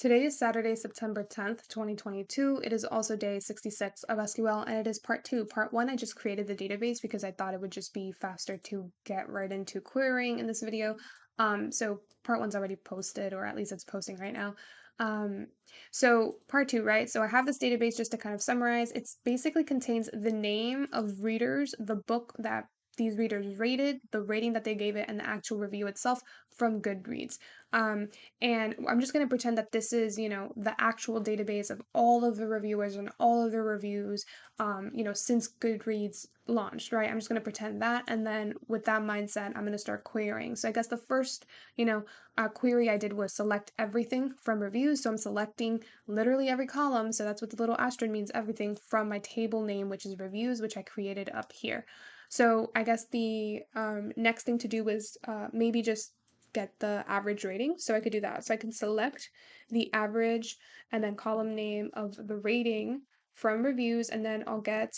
Today is Saturday, September 10th, 2022. It is also day 66 of SQL, and it is part two. Part one, I just created the database because I thought it would just be faster to get right into querying in this video. So part one's already posted, or at least it's posting right now. So part two, right? So I have this database just to kind of summarize. It's basically contains the name of readers, the book that these readers rated, the rating that they gave it, and the actual review itself from Goodreads. And I'm just going to pretend that this is, the actual database of all of the reviewers and all of the reviews, since Goodreads launched, right? I'm just going to pretend that. And then with that mindset, I'm going to start querying. So I guess the first, query I did was select everything from reviews. So I'm selecting literally every column. So that's what the little asterisk means, everything from my table name, which is reviews, which I created up here. So I guess the next thing to do was maybe just get the average rating. So I could do that. So I can select the average and then column name of the rating from reviews, and then I'll get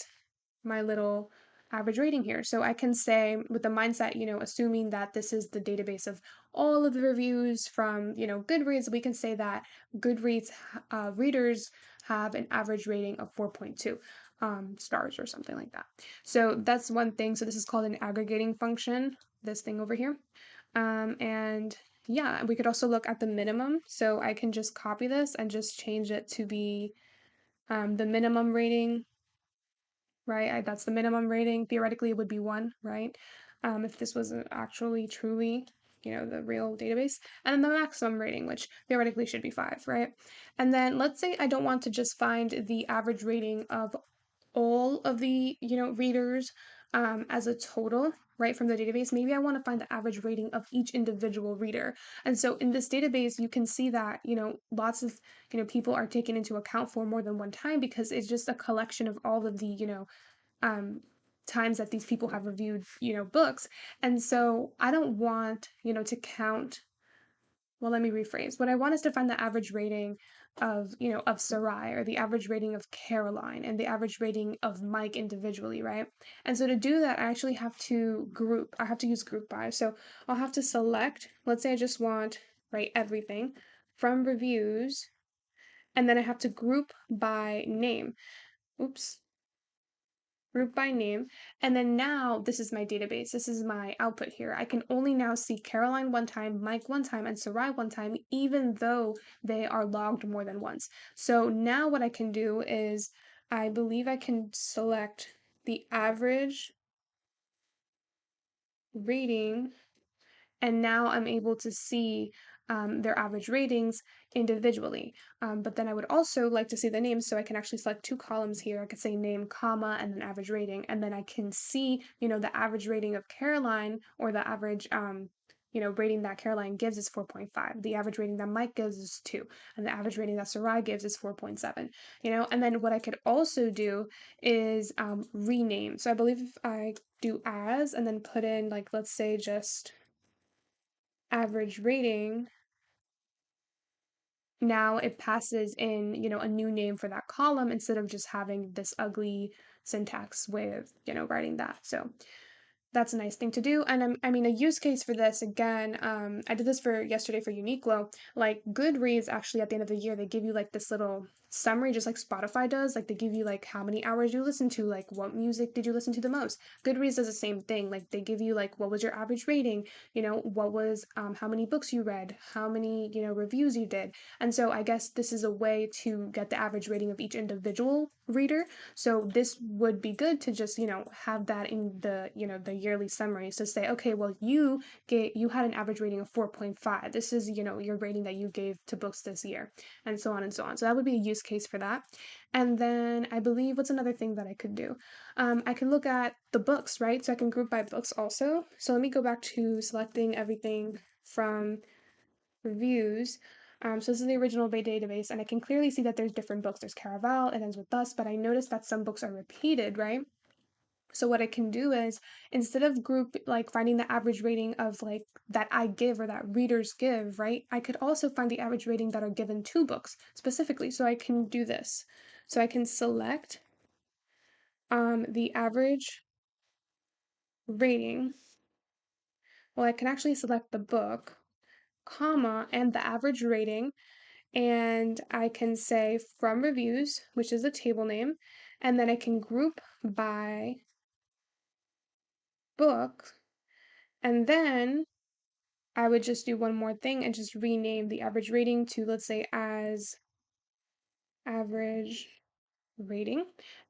my little average rating here. So I can say with the mindset, assuming that this is the database of all of the reviews from, Goodreads, we can say that Goodreads readers have an average rating of 4.2 stars or something like that. So that's one thing. So this is called an aggregating function, this thing over here. And yeah, we could also look at the minimum. So I can just copy this and just change it to be the minimum rating, right? That's the minimum rating. Theoretically, it would be 1, right? If this was actually truly, the real database. And then the maximum rating, which theoretically should be 5, right? And then let's say I don't want to just find the average rating of all of the readers as a total, right, from the database. Maybe I want to find the average rating of each individual reader. And so in this database you can see that lots of people are taken into account for more than one time, because it's just a collection of all of the um times that these people have reviewed books. And so I don't want to count. Well, let me rephrase. What I want is to find the average rating of Sarai, or the average rating of Caroline, and the average rating of Mike individually, right? And so to do that, I actually have to group. I have to use group by. So I'll have to select, let's say I just want, right, everything from reviews, and then I have to group by name. Oops. Group by name. And then now this is my database. This is my output here. I can only now see Caroline one time, Mike one time, and Sarai one time, even though they are logged more than once. So now what I can do is, I believe I can select the average rating, and now I'm able to see their average ratings individually. But then I would also like to see the names, so I can actually select two columns here. I could say name, comma, and then average rating, and then I can see, the average rating of Caroline, or the average, rating that Caroline gives is 4.5. The average rating that Mike gives is 2, and the average rating that Sarai gives is 4.7. And then what I could also do is rename. So I believe if I do as and then put in, like, let's say just average rating, now it passes in, a new name for that column, instead of just having this ugly syntax way of, writing that. So that's a nice thing to do. And I mean, a use case for this, again, I did this for yesterday for Uniqlo. Like, Goodreads, actually, at the end of the year, they give you like this little summary, just like Spotify does. Like, they give you like how many hours you listen to, like what music did you listen to the most. Goodreads does the same thing. Like, they give you like what was your average rating, what was how many books you read, how many reviews you did. And so I guess this is a way to get the average rating of each individual reader. So this would be good to just have that in the the yearly summaries, to say, okay, well, you had an average rating of 4.5. This is your rating that you gave to books this year, and so on and so on. So that would be a use case for that. And then I believe, what's another thing that I could do? I can look at the books, right? So I can group by books also. So let me go back to selecting everything from reviews. So this is the original Bay database, and I can clearly see that there's different books. There's Caraval, it ends with Thus, but I noticed that some books are repeated, right? So what I can do is, instead of finding the average rating of like that I give, or that readers give, right? I could also find the average rating that are given to books specifically. So I can do this. So I can select the average rating. Well, I can actually select the book, comma, and the average rating. and I can say from reviews, which is the table name, and then I can group by book, and then I would just do one more thing and just rename the average rating to, let's say, as average rating.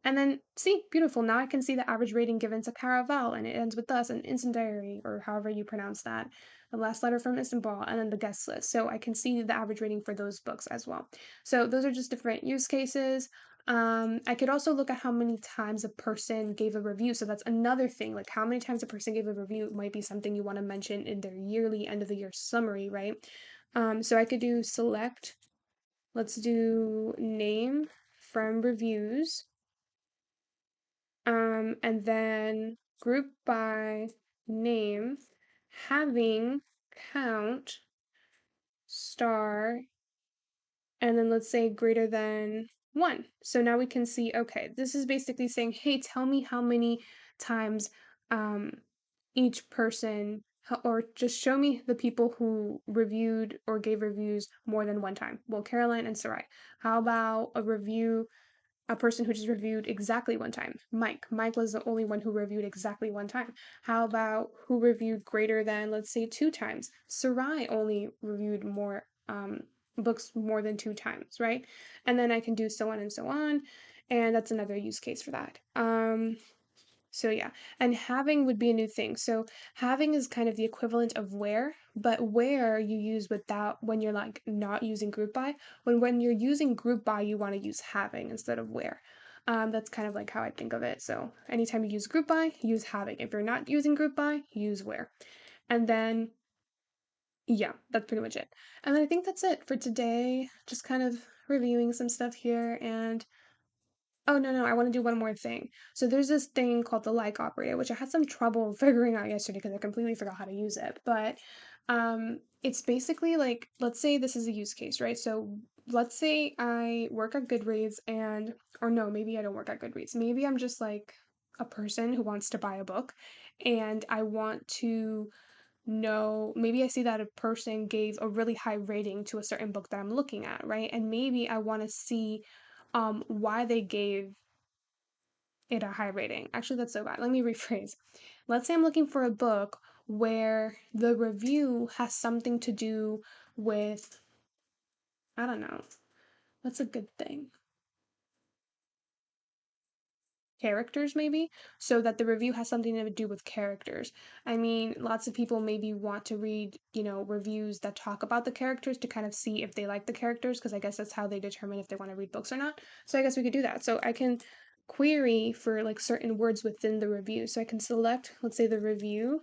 And then see, beautiful. Now I can see the average rating given to Caraval, and it ends with us, and incendiary, or however you pronounce that, the last letter from Istanbul, and then the guest list. So I can see the average rating for those books as well. So those are just different use cases. I could also look at how many times a person gave a review. So that's another thing. Like how many times a person gave a review might be something you want to mention in their yearly end of the year summary, right? So I could do select. Let's do name from reviews. And then group by name, having count star, and then let's say greater than 1. So now we can see, okay, this is basically saying, hey, tell me how many times um, each person, or just show me the people who reviewed or gave reviews more than one time. Well, Caroline and Sarai. How about a person who just reviewed exactly one time? Mike. Mike was the only one who reviewed exactly one time. How about who reviewed greater than, let's say, 2 times? Sarai only reviewed more books more than 2 times, right? And then I can do so on and so on. And that's another use case for that. So yeah, and having would be a new thing. So having is kind of the equivalent of where, but where you use without when you're like not using group by. When you're using group by, you want to use having instead of where. That's kind of like how I think of it. So anytime you use group by, use having. If you're not using group by, use where. And then yeah, that's pretty much it. And then I think that's it for today. Just kind of reviewing some stuff here and oh, no, no, I want to do one more thing. So there's this thing called the like operator, which I had some trouble figuring out yesterday because I completely forgot how to use it. But it's basically like, let's say this is a use case, right? So let's say I work at Goodreads and, or no, maybe I don't work at Goodreads. Maybe I'm just like a person who wants to buy a book and I want to know, maybe I see that a person gave a really high rating to a certain book that I'm looking at, right? And maybe I want to see why they gave it a high rating. Actually, that's so bad. Let me rephrase. Let's say I'm looking for a book where the review has something to do with, I don't know, what's a good thing? Characters, maybe, so that the review has something to do with characters. I mean, lots of people maybe want to read, reviews that talk about the characters to kind of see if they like the characters, because I guess that's how they determine if they want to read books or not. So I guess we could do that. So I can query for like certain words within the review. So I can select, let's say, the review.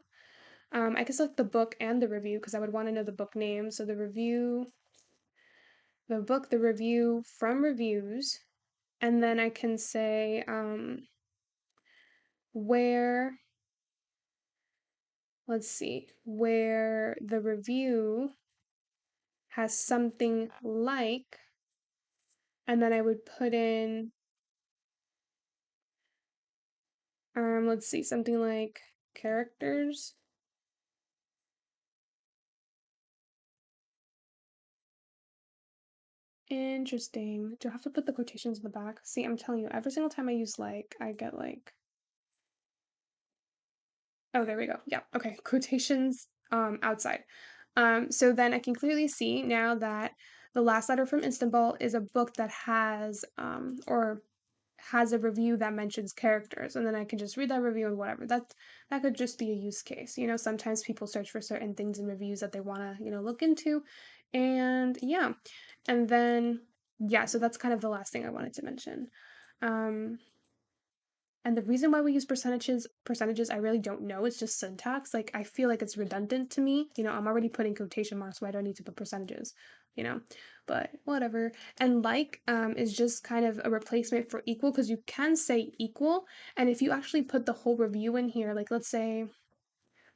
I can select the book and the review because I would want to know the book name. So the review, the book, the review from reviews, and then I can say where, let's see, where the review has something like, and then I would put in, let's see, something like characters. Interesting. Do I have to put the quotations in the back? See, I'm telling you, every single time I use like, I get like, oh, there we go. Yeah, okay, quotations outside. So then I can clearly see now that The Last Letter from Istanbul is a book that has or has a review that mentions characters, and then I can just read that review and whatever. That could just be a use case. Sometimes people search for certain things in reviews that they want to, look into. And yeah. And then yeah, so that's kind of the last thing I wanted to mention. Um and the reason why we use percentages, I really don't know. It's just syntax. Like I feel like it's redundant to me. I'm already putting quotation marks, why do I need to put percentages? You know, but whatever. And like is just kind of a replacement for equal because you can say equal. And if you actually put the whole review in here, like let's say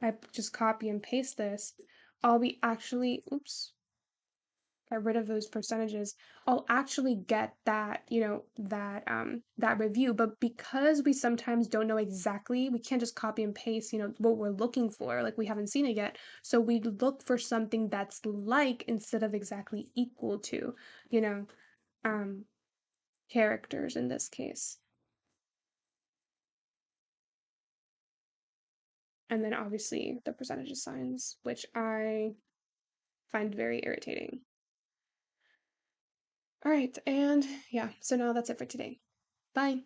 I just copy and paste this, I'll be actually, oops, get rid of those percentages, I'll actually get that, that review. But because we sometimes don't know exactly, we can't just copy and paste, what we're looking for, like we haven't seen it yet. So we look for something that's like instead of exactly equal to, you know, um, characters in this case. And then obviously the percentage signs, which I find very irritating. All right, and yeah, so now that's it for today. Bye.